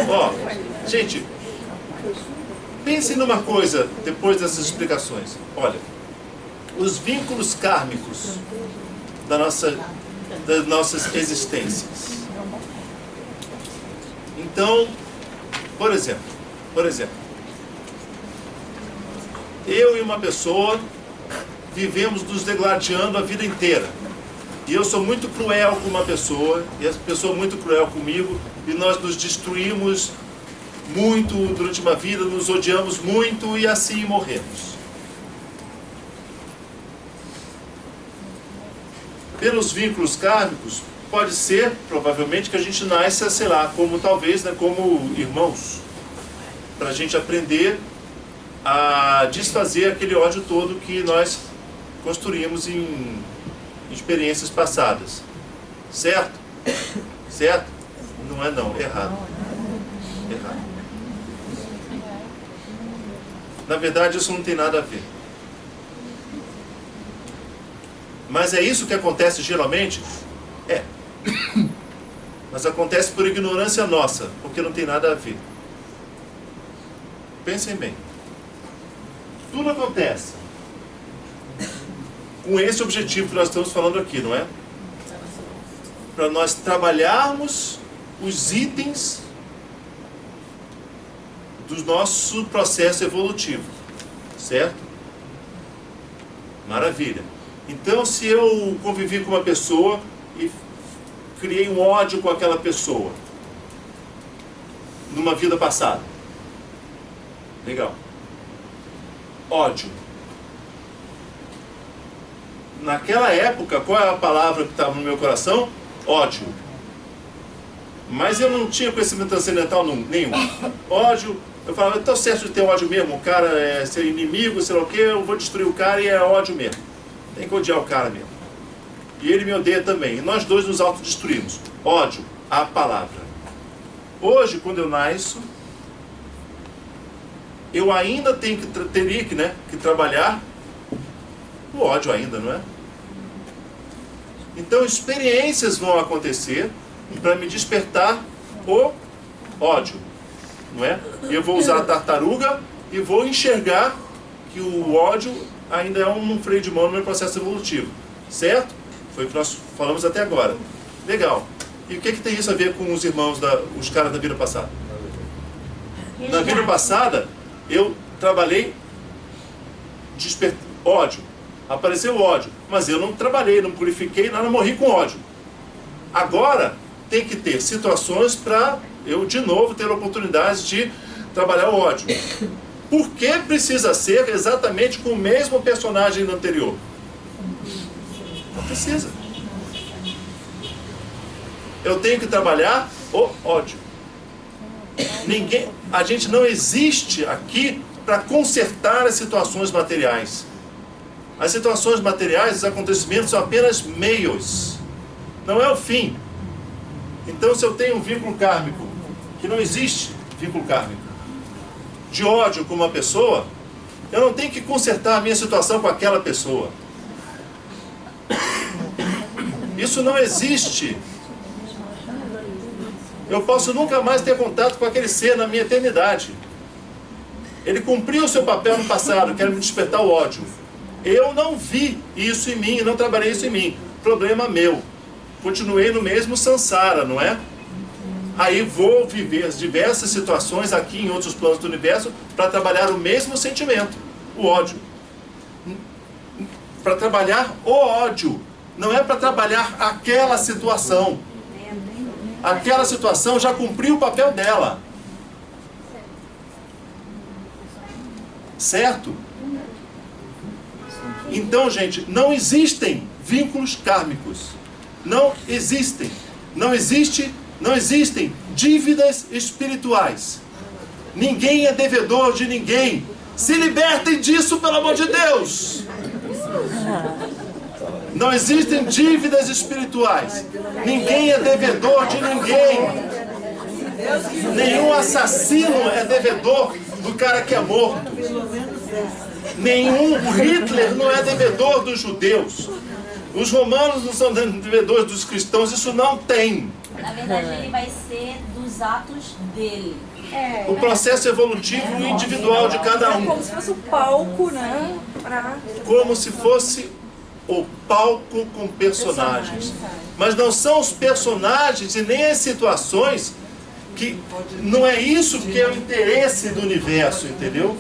Ó, gente, pensem numa coisa depois dessas explicações. Olha, os vínculos kármicos das nossas existências. Então, por exemplo, eu e uma pessoa vivemos nos degladiando a vida inteira. E eu sou muito cruel com uma pessoa, e essa pessoa é muito cruel comigo, e nós nos destruímos muito durante uma vida, nos odiamos muito e assim morremos. Pelos vínculos kármicos, pode ser, provavelmente, que a gente nasça, sei lá, como talvez, né, como irmãos, para a gente aprender a desfazer aquele ódio todo que nós construímos em experiências passadas. Certo? Certo? Não é não, errado. Errado. Na verdade, isso não tem nada a ver. Mas é isso que acontece geralmente? É. Mas acontece por ignorância nossa, porque não tem nada a ver. Pensem bem. Tudo acontece com esse objetivo que nós estamos falando aqui, não é? Para nós trabalharmos os itens do nosso processo evolutivo, certo? Maravilha. Então, se eu convivi com uma pessoa e criei um ódio com aquela pessoa numa vida passada, legal. Ódio. Naquela época, qual é a palavra que estava no meu coração? Ódio. Mas eu não tinha conhecimento transcendental nenhum. Ódio, eu falava, estou certo de ter ódio mesmo, o cara é ser inimigo, sei lá o que, eu vou destruir o cara e é ódio mesmo. Tem que odiar o cara mesmo. E ele me odeia também. E nós dois nos autodestruímos. Ódio, a palavra. Hoje, quando eu nasço, eu ainda teria que trabalhar o ódio ainda, não é? Então experiências vão acontecer para me despertar o ódio, não é? Eu vou usar a tartaruga e vou enxergar que o ódio ainda é um freio de mão no meu processo evolutivo, certo? Foi o que nós falamos até agora. Legal. E o que tem isso a ver com os irmãos, os caras da vida passada? Na vida passada, eu trabalhei ódio. Apareceu ódio. Mas eu não trabalhei, não purifiquei, não morri com ódio. Agora, tem que ter situações para eu, de novo, ter a oportunidade de trabalhar o ódio. Por que precisa ser exatamente com o mesmo personagem do anterior? Não precisa. Eu tenho que trabalhar o ódio. A gente não existe aqui para consertar as situações materiais. As situações materiais, os acontecimentos são apenas meios. Não é o fim. Então, se eu tenho um vínculo kármico, que não existe vínculo kármico, de ódio com uma pessoa, eu não tenho que consertar a minha situação com aquela pessoa. Isso não existe. Eu posso nunca mais ter contato com aquele ser na minha eternidade. Ele cumpriu o seu papel no passado, que era me despertar o ódio. Eu não vi isso em mim, não trabalhei isso em mim. Problema meu. Continuei no mesmo samsara, não é? Aí vou viver as diversas situações aqui em outros planos do universo para trabalhar o mesmo sentimento, o ódio. Para trabalhar o ódio. Não é para trabalhar aquela situação. Aquela situação já cumpriu o papel dela. Certo? Então, gente, não existem vínculos kármicos. Não existem. Não existem dívidas espirituais. Ninguém é devedor de ninguém. Se libertem disso, pelo amor de Deus. Não existem dívidas espirituais. Ninguém é devedor de ninguém. Nenhum assassino é devedor do cara que é morto. O Hitler não é devedor dos judeus. Os romanos não são devedores dos cristãos. Isso não tem. Na verdade, ele vai ser dos atos dele. O processo evolutivo individual de cada É um. como se fosse o palco, né? Como se fosse o palco com personagens. Mas não são os personagens e nem as situações que... Não é isso que é o interesse do universo, entendeu?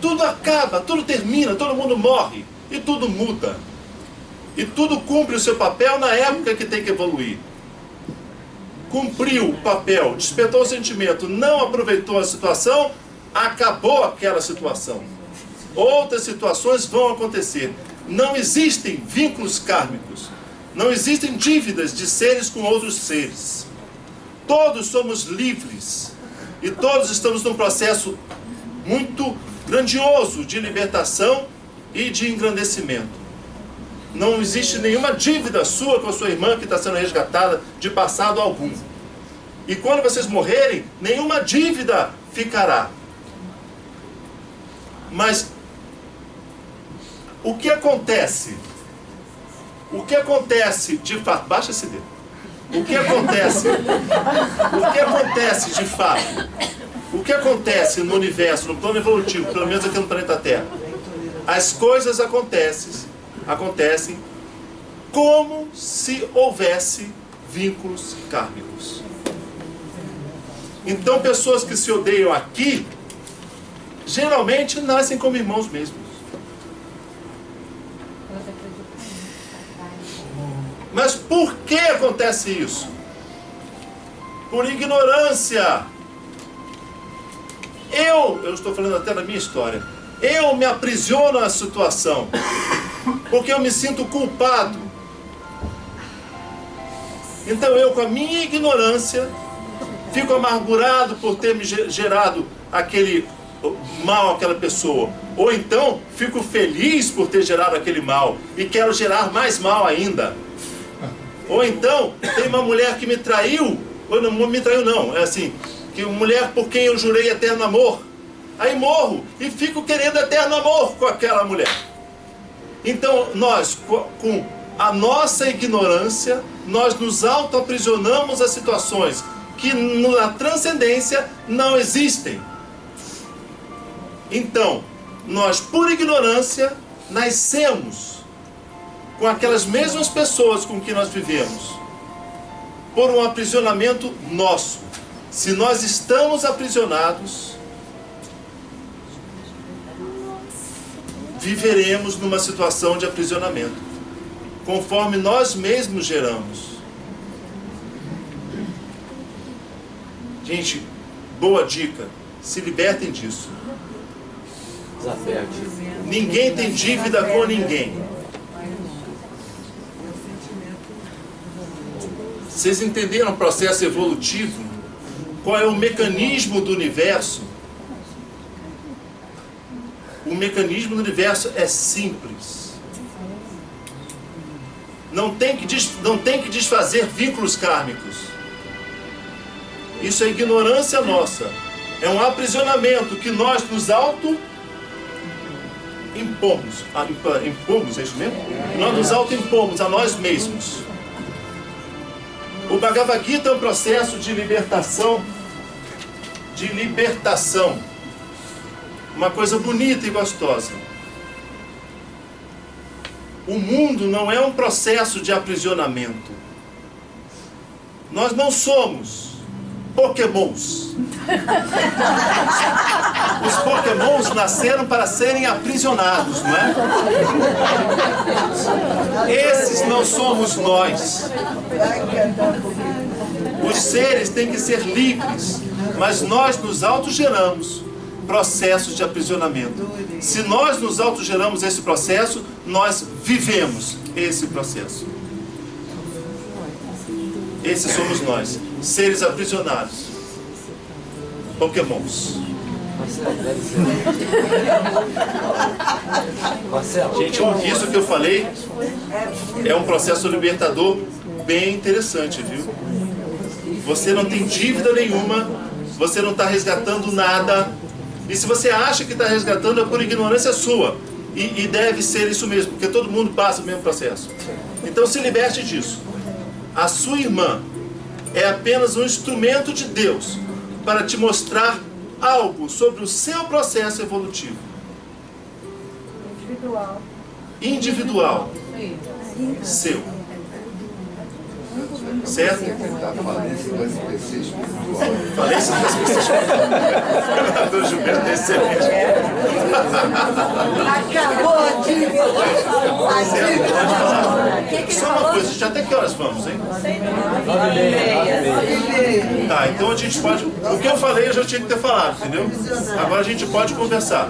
Tudo acaba, tudo termina, todo mundo morre e tudo muda. E tudo cumpre o seu papel na época que tem que evoluir. Cumpriu o papel, despertou o sentimento, não aproveitou a situação, acabou aquela situação. Outras situações vão acontecer. Não existem vínculos kármicos. Não existem dívidas de seres com outros seres. Todos somos livres. E todos estamos num processo muito grandioso de libertação e de engrandecimento. Não existe nenhuma dívida sua com a sua irmã que está sendo resgatada de passado algum. E quando vocês morrerem, nenhuma dívida ficará. Mas o que acontece? O que acontece de fato? Baixa esse dedo. O que acontece? O que acontece de fato? O que acontece no universo, no plano evolutivo, pelo menos aqui no planeta Terra? As coisas acontecem como se houvesse vínculos kármicos. Então, pessoas que se odeiam aqui, geralmente nascem como irmãos mesmos. Mas por que acontece isso? Por ignorância. Eu estou falando até da minha história. Eu me aprisiono à situação, porque eu me sinto culpado. Então eu, com a minha ignorância, fico amargurado por ter me gerado aquele mal àquela pessoa. Ou então, fico feliz por ter gerado aquele mal e quero gerar mais mal ainda. Ou então, tem uma mulher que me traiu, ou não me traiu não, é assim, que uma mulher por quem eu jurei eterno amor. Aí morro e fico querendo eterno amor com aquela mulher. Então nós, com a nossa ignorância, nós nos auto-aprisionamos a situações que na transcendência não existem. Então, nós por ignorância nascemos com aquelas mesmas pessoas com que nós vivemos, por um aprisionamento nosso. Se nós estamos aprisionados, viveremos numa situação de aprisionamento, conforme nós mesmos geramos. Gente, boa dica, se libertem disso. Ninguém tem dívida com ninguém. Vocês entenderam o processo evolutivo? Qual é o mecanismo do universo? O mecanismo do universo é simples. Não tem que desfazer vínculos kármicos. Isso é ignorância nossa. É um aprisionamento que nós nos auto-impomos. Impomos, é isso mesmo? Nós nos auto-impomos a nós mesmos. O Bhagavad Gita é um processo de libertação. De libertação. Uma coisa bonita e gostosa. O mundo não é um processo de aprisionamento. Nós não somos Pokémons. Os Pokémons nasceram para serem aprisionados, não é? Esses não somos nós. Os seres têm que ser livres, mas nós nos autogeramos processos de aprisionamento. Se nós nos autogeramos esse processo, nós vivemos esse processo. Esses somos nós, seres aprisionados, Pokémons. Gente, isso que eu falei é um processo libertador bem interessante, viu? Você não tem dívida nenhuma, você não está resgatando nada. E se você acha que está resgatando, é por ignorância sua. E deve ser isso mesmo, porque todo mundo passa o mesmo processo. Então se liberte disso. A sua irmã é apenas um instrumento de Deus para te mostrar algo sobre o seu processo evolutivo. Individual. Seu. Certo? Falência do SPC espiritual. Do Gilberto é excelente. Acabou de Só uma coisa, gente, até que horas vamos, hein? 9h30. Tá, então a gente pode... O que eu falei eu já tinha que ter falado, entendeu? Agora a gente pode conversar.